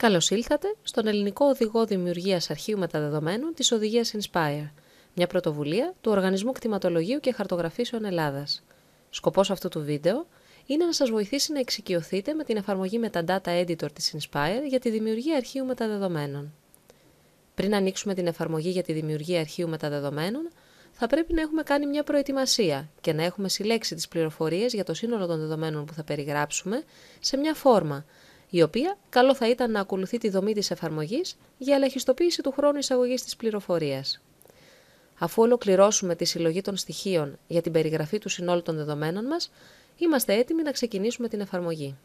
Καλώς ήλθατε στον ελληνικό οδηγό δημιουργίας αρχείου μεταδεδομένων της οδηγίας Inspire, μια πρωτοβουλία του Οργανισμού Κτηματολογίου και Χαρτογραφήσεων Ελλάδας. Σκοπός αυτού του βίντεο είναι να σας βοηθήσει να εξοικειωθείτε με την εφαρμογή Metadata Editor της Inspire για τη δημιουργία αρχείου μεταδεδομένων. Πριν ανοίξουμε την εφαρμογή για τη δημιουργία αρχείου μεταδεδομένων, θα πρέπει να έχουμε κάνει μια προετοιμασία και να έχουμε συλλέξει τις πληροφορίες για το σύνολο των δεδομένων που θα περιγράψουμε σε μια φόρμα, η οποία καλό θα ήταν να ακολουθεί τη δομή της εφαρμογής για ελαχιστοποίηση του χρόνου εισαγωγής της πληροφορίας. Αφού ολοκληρώσουμε τη συλλογή των στοιχείων για την περιγραφή του συνόλου των δεδομένων μας, είμαστε έτοιμοι να ξεκινήσουμε την εφαρμογή.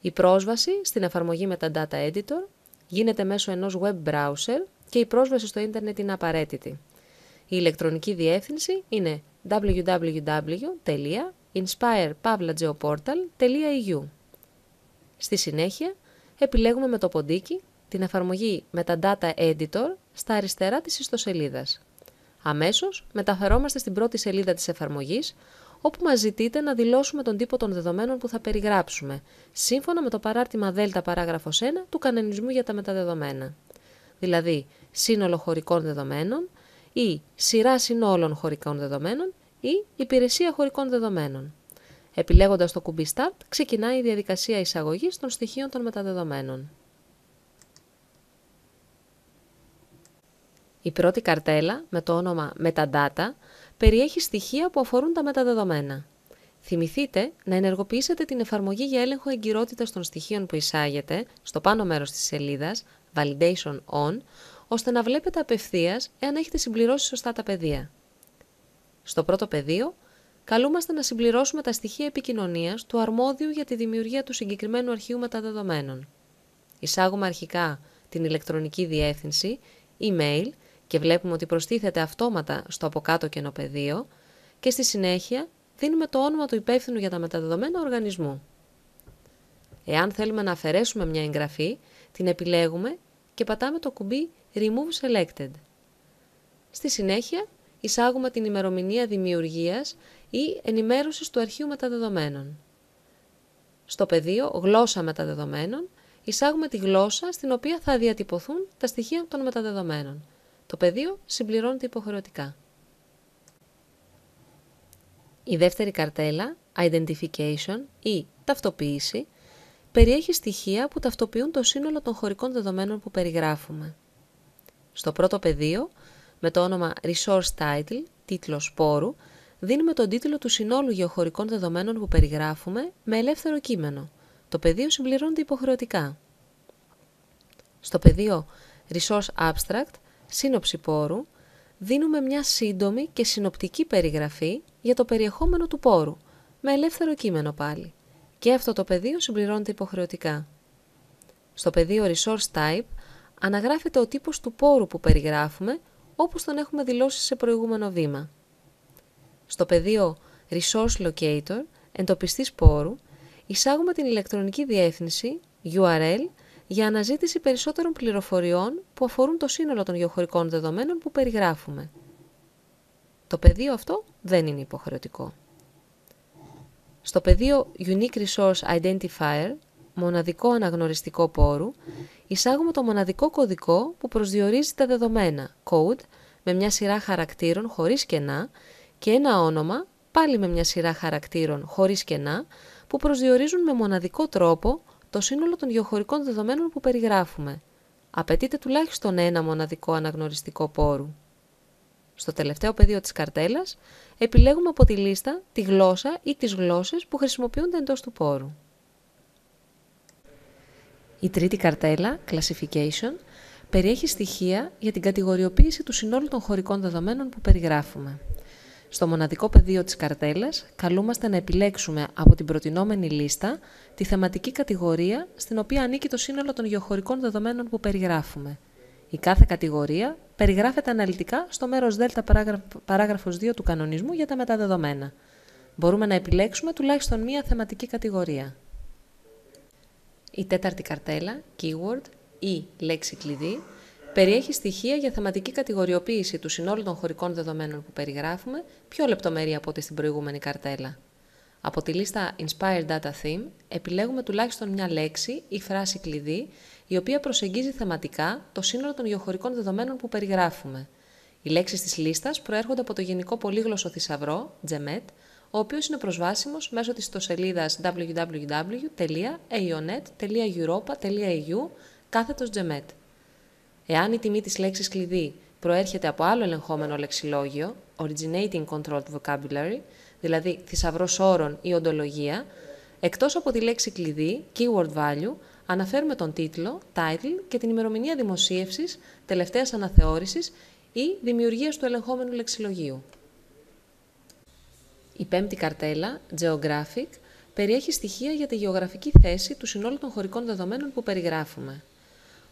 Η πρόσβαση στην εφαρμογή Metadata Editor γίνεται μέσω ενός web browser και η πρόσβαση στο ίντερνετ είναι απαραίτητη. Η ηλεκτρονική διεύθυνση είναι www.inspirepavlageoportal.eu. Στη συνέχεια, επιλέγουμε με το ποντίκι την εφαρμογή Metadata Editor στα αριστερά της ιστοσελίδας. Αμέσως, μεταφερόμαστε στην πρώτη σελίδα της εφαρμογής, όπου μας ζητείτε να δηλώσουμε τον τύπο των δεδομένων που θα περιγράψουμε, σύμφωνα με το παράρτημα Δέλτα παράγραφος 1 του Κανονισμού για τα μεταδεδομένα. Δηλαδή, σύνολο χωρικών δεδομένων ή σειρά συνόλων χωρικών δεδομένων ή υπηρεσία χωρικών δεδομένων. Επιλέγοντας το κουμπί Start, ξεκινάει η διαδικασία εισαγωγής των στοιχείων των μεταδεδομένων. Η πρώτη καρτέλα, με το όνομα Metadata, περιέχει στοιχεία που αφορούν τα μεταδεδομένα. Θυμηθείτε να ενεργοποιήσετε την εφαρμογή για έλεγχο εγκυρότητας των στοιχείων που εισάγετε στο πάνω μέρος της σελίδας, Validation On, ώστε να βλέπετε απευθείας εάν έχετε συμπληρώσει σωστά τα πεδία. Στο πρώτο πεδίο, καλούμαστε να συμπληρώσουμε τα στοιχεία επικοινωνίας του αρμόδιου για τη δημιουργία του συγκεκριμένου αρχείου μεταδεδομένων. Εισάγουμε αρχικά την ηλεκτρονική διεύθυνση, email, και βλέπουμε ότι προστίθεται αυτόματα στο από κάτω κενό πεδίο και στη συνέχεια δίνουμε το όνομα του υπεύθυνου για τα μεταδεδομένα οργανισμού. Εάν θέλουμε να αφαιρέσουμε μια εγγραφή, την επιλέγουμε και πατάμε το κουμπί Remove Selected. Στη συνέχεια, εισάγουμε την ημερομηνία δημιουργίας ή ενημέρωσης του αρχείου μεταδεδομένων. Στο πεδίο Γλώσσα μεταδεδομένων, εισάγουμε τη γλώσσα στην οποία θα διατυπωθούν τα στοιχεία των μεταδεδομένων. Το πεδίο συμπληρώνεται υποχρεωτικά. Η δεύτερη καρτέλα, Identification ή Ταυτοποίηση, περιέχει στοιχεία που ταυτοποιούν το σύνολο των χωρικών δεδομένων που περιγράφουμε. Στο πρώτο πεδίο, με το όνομα Resource Title, τίτλος πόρου, δίνουμε τον τίτλο του συνόλου γεωχωρικών δεδομένων που περιγράφουμε με ελεύθερο κείμενο. Το πεδίο συμπληρώνεται υποχρεωτικά. Στο πεδίο Resource Abstract, σύνοψη πόρου, δίνουμε μια σύντομη και συνοπτική περιγραφή για το περιεχόμενο του πόρου, με ελεύθερο κείμενο πάλι. Και αυτό το πεδίο συμπληρώνεται υποχρεωτικά. Στο πεδίο Resource Type, αναγράφεται ο τύπος του πόρου που περιγράφουμε, όπως τον έχουμε δηλώσει σε προηγούμενο βήμα. Στο πεδίο Resource Locator, εντοπιστής πόρου, εισάγουμε την ηλεκτρονική διεύθυνση URL για αναζήτηση περισσότερων πληροφοριών που αφορούν το σύνολο των γεωχωρικών δεδομένων που περιγράφουμε. Το πεδίο αυτό δεν είναι υποχρεωτικό. Στο πεδίο Unique Resource Identifier, μοναδικό αναγνωριστικό πόρου, εισάγουμε το μοναδικό κωδικό που προσδιορίζει τα δεδομένα, code, με μια σειρά χαρακτήρων χωρίς κενά και ένα όνομα, πάλι με μια σειρά χαρακτήρων χωρίς κενά, που προσδιορίζουν με μοναδικό τρόπο το σύνολο των γεωχωρικών δεδομένων που περιγράφουμε. Απαιτείται τουλάχιστον ένα μοναδικό αναγνωριστικό πόρου. Στο τελευταίο πεδίο της καρτέλας, επιλέγουμε από τη λίστα τη γλώσσα ή τις γλώσσες που χρησιμοποιούνται εντός του πόρου. Η τρίτη καρτέλα, Classification, περιέχει στοιχεία για την κατηγοριοποίηση του συνόλου των χωρικών δεδομένων που περιγράφουμε. Στο μοναδικό πεδίο της καρτέλας, καλούμαστε να επιλέξουμε από την προτινόμενη λίστα τη θεματική κατηγορία στην οποία ανήκει το σύνολο των γεωχωρικών δεδομένων που περιγράφουμε. Η κάθε κατηγορία περιγράφεται αναλυτικά στο μέρος Δέλτα παράγραφος 2 του Κανονισμού για τα μεταδεδομένα. Μπορούμε να επιλέξουμε τουλάχιστον μία θεματική κατηγορία. Η τέταρτη καρτέλα, Keyword ή λέξη κλειδί, περιέχει στοιχεία για θεματική κατηγοριοποίηση του συνόλου των χωρικών δεδομένων που περιγράφουμε, πιο λεπτομερή από ό,τι στην προηγούμενη καρτέλα. Από τη λίστα Inspired Data Theme επιλέγουμε τουλάχιστον μια λέξη ή φράση κλειδί, η οποία προσεγγίζει θεματικά το σύνολο των γεωχωρικών δεδομένων που περιγράφουμε. Οι λέξεις της λίστας προέρχονται από το Γενικό Πολύγλωσσο Θησαυρό, GEMET, ο οποίος είναι προσβάσιμος μέσω της ιστοσελίδας www.aionet.europa.eu/GEMET. Εάν η τιμή της λέξης κλειδί προέρχεται από άλλο ελεγχόμενο λεξιλόγιο, Originating Controlled Vocabulary, δηλαδή θησαυρός όρων ή οντολογία, εκτός από τη λέξη κλειδί, Keyword Value, αναφέρουμε τον τίτλο, title και την ημερομηνία δημοσίευσης, τελευταίας αναθεώρησης ή δημιουργίας του ελεγχόμενου λεξιλογίου. Η πέμπτη καρτέλα, Geographic, περιέχει στοιχεία για τη γεωγραφική θέση του συνόλου των χωρικών δεδομένων που περιγράφουμε.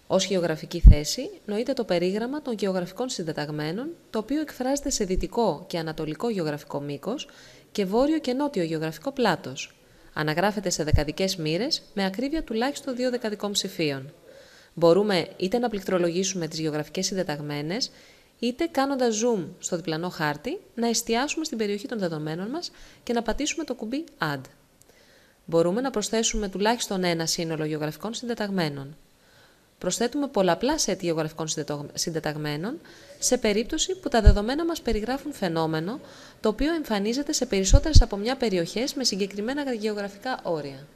Ως γεωγραφική θέση νοείται το περίγραμμα των γεωγραφικών συντεταγμένων, το οποίο εκφράζεται σε δυτικό και ανατολικό γεωγραφικό μήκος και βόρειο και νότιο γεωγραφικό πλάτος. Αναγράφεται σε δεκαδικές μοίρες με ακρίβεια τουλάχιστον 2 δεκαδικών ψηφίων. Μπορούμε είτε να πληκτρολογήσουμε τις γεωγραφικές συντεταγμένες, είτε κάνοντας zoom στο διπλανό χάρτη να εστιάσουμε στην περιοχή των δεδομένων μας και να πατήσουμε το κουμπί Add. Μπορούμε να προσθέσουμε τουλάχιστον ένα σύνολο γεωγραφικών συντεταγμένων. Προσθέτουμε πολλαπλά σετ γεωγραφικών συντεταγμένων σε περίπτωση που τα δεδομένα μας περιγράφουν φαινόμενο το οποίο εμφανίζεται σε περισσότερες από μια περιοχές με συγκεκριμένα γεωγραφικά όρια.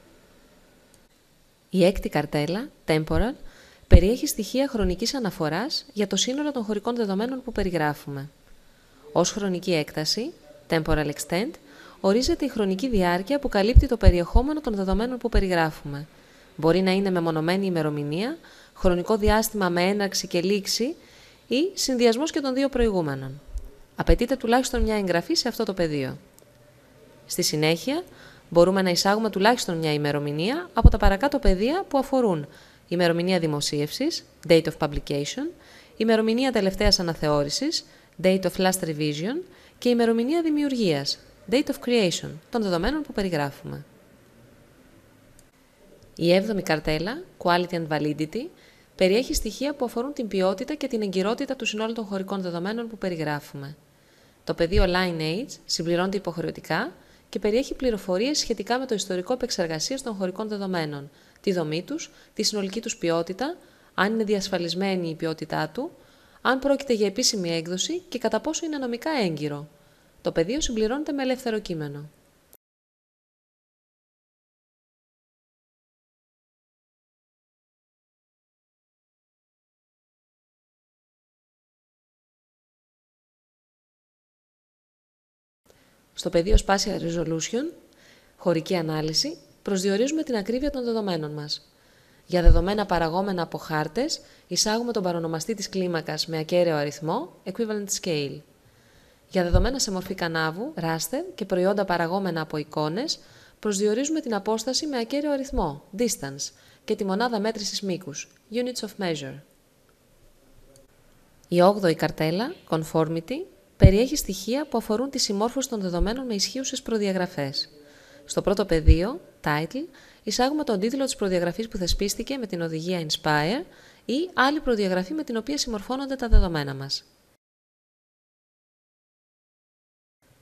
Η έκτη καρτέλα, Temporal, περιέχει στοιχεία χρονικής αναφοράς για το σύνολο των χωρικών δεδομένων που περιγράφουμε. Ως χρονική έκταση, Temporal Extent, ορίζεται η χρονική διάρκεια που καλύπτει το περιεχόμενο των δεδομένων που περιγράφουμε. Μπορεί να είναι μεμονωμένη ημερομηνία, χρονικό διάστημα με έναρξη και λήξη ή συνδυασμός και των δύο προηγούμενων. Απαιτείται τουλάχιστον μια εγγραφή σε αυτό το πεδίο. Στη συνέχεια, μπορούμε να εισάγουμε τουλάχιστον μια ημερομηνία από τα παρακάτω πεδία που αφορούν ημερομηνία δημοσίευσης, date of publication, ημερομηνία τελευταίας αναθεώρησης, date of last revision και ημερομηνία δημιουργίας, date of creation, των δεδομένων που περιγράφουμε. Η 7η καρτέλα, Quality and Validity, περιέχει στοιχεία που αφορούν την ποιότητα και την εγκυρότητα του συνόλου των χωρικών δεδομένων που περιγράφουμε. Το πεδίο Lineage συμπληρώνεται υποχρεωτικά και περιέχει πληροφορίες σχετικά με το ιστορικό επεξεργασίας των χωρικών δεδομένων, τη δομή τους, τη συνολική τους ποιότητα, αν είναι διασφαλισμένη η ποιότητά του, αν πρόκειται για επίσημη έκδοση και κατά πόσο είναι νομικά έγκυρο. Το πεδίο συμπληρώνεται με ελεύθερο κείμενο. Στο πεδίο Spatial Resolution, χωρική ανάλυση, προσδιορίζουμε την ακρίβεια των δεδομένων μας. Για δεδομένα παραγόμενα από χάρτες, εισάγουμε τον παρονομαστή της κλίμακας με ακέραιο αριθμό, equivalent scale. Για δεδομένα σε μορφή κανάβου, raster και προϊόντα παραγόμενα από εικόνες, προσδιορίζουμε την απόσταση με ακέραιο αριθμό, distance, και τη μονάδα μέτρησης μήκους, units of measure. Η 8η καρτέλα, conformity, περιέχει στοιχεία που αφορούν τη συμμόρφωση των δεδομένων με ισχύουσες προδιαγραφές. Στο πρώτο πεδίο, title, εισάγουμε τον τίτλο της προδιαγραφής που θεσπίστηκε με την οδηγία Inspire ή άλλη προδιαγραφή με την οποία συμμορφώνονται τα δεδομένα μας.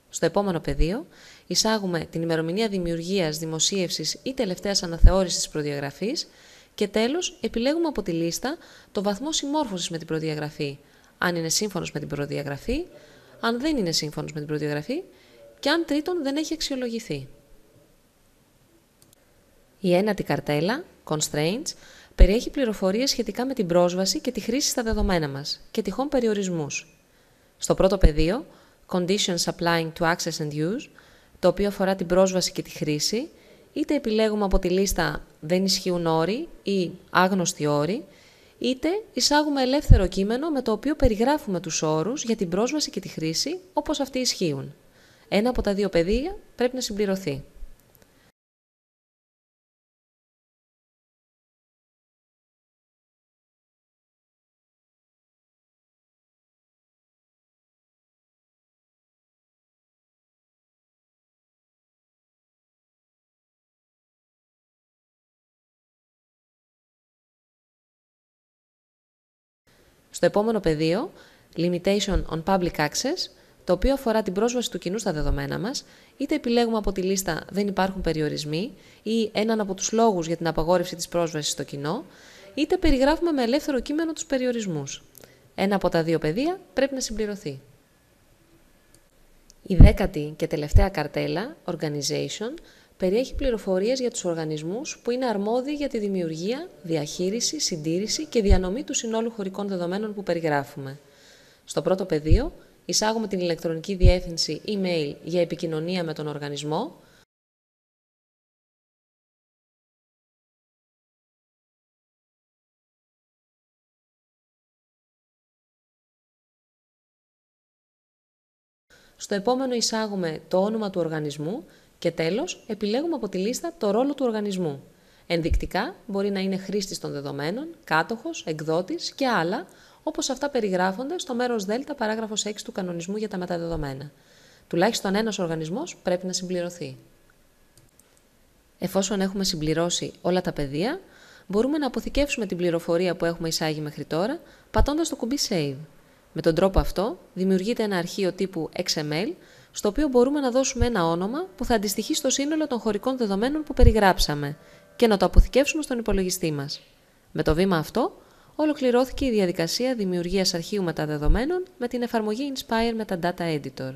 Στο επόμενο πεδίο, εισάγουμε την ημερομηνία δημιουργίας, δημοσίευσης ή τελευταίας αναθεώρησης της προδιαγραφής και τέλος, επιλέγουμε από τη λίστα το βαθμό συμμόρφωσης με την προδιαγραφή, αν είναι σύμφωνος με την προδιαγραφή, αν δεν είναι σύμφωνος με την προδιαγραφή και αν τρίτον δεν έχει αξιολογηθεί. Η 9η καρτέλα, Constraints, περιέχει πληροφορίες σχετικά με την πρόσβαση και τη χρήση στα δεδομένα μας και τυχόν περιορισμούς. Στο πρώτο πεδίο, Conditions Applying to Access and Use, το οποίο αφορά την πρόσβαση και τη χρήση, είτε επιλέγουμε από τη λίστα «Δεν ισχύουν όροι» ή «Άγνωστοι όροι», είτε εισάγουμε ελεύθερο κείμενο με το οποίο περιγράφουμε τους όρους για την πρόσβαση και τη χρήση όπως αυτοί ισχύουν. Ένα από τα δύο πεδία πρέπει να συμπληρωθεί. Στο επόμενο πεδίο, Limitation on Public Access, το οποίο αφορά την πρόσβαση του κοινού στα δεδομένα μας, είτε επιλέγουμε από τη λίστα «Δεν υπάρχουν περιορισμοί» ή έναν από τους λόγους για την απαγόρευση της πρόσβασης στο κοινό, είτε περιγράφουμε με ελεύθερο κείμενο τους περιορισμούς. Ένα από τα δύο πεδία πρέπει να συμπληρωθεί. Η 10η και τελευταία καρτέλα, Organization, περιέχει πληροφορίες για τους οργανισμούς που είναι αρμόδιοι για τη δημιουργία, διαχείριση, συντήρηση και διανομή του συνόλου χωρικών δεδομένων που περιγράφουμε. Στο πρώτο πεδίο, εισάγουμε την ηλεκτρονική διεύθυνση email για επικοινωνία με τον οργανισμό, στο επόμενο εισάγουμε το όνομα του οργανισμού και τέλος επιλέγουμε από τη λίστα το ρόλο του οργανισμού. Ενδεικτικά μπορεί να είναι χρήστης των δεδομένων, κάτοχος, εκδότης και άλλα, όπως αυτά περιγράφονται στο μέρος Δ παράγραφος 6 του κανονισμού για τα μεταδεδομένα. Τουλάχιστον ένας οργανισμός πρέπει να συμπληρωθεί. Εφόσον έχουμε συμπληρώσει όλα τα πεδία, μπορούμε να αποθηκεύσουμε την πληροφορία που έχουμε εισάγει μέχρι τώρα, πατώντας το κουμπί Save. Με τον τρόπο αυτό, δημιουργείται ένα αρχείο τύπου XML, στο οποίο μπορούμε να δώσουμε ένα όνομα που θα αντιστοιχεί στο σύνολο των χωρικών δεδομένων που περιγράψαμε και να το αποθηκεύσουμε στον υπολογιστή μας. Με το βήμα αυτό, ολοκληρώθηκε η διαδικασία δημιουργίας αρχείου μεταδεδομένων με την εφαρμογή Inspire Metadata Editor.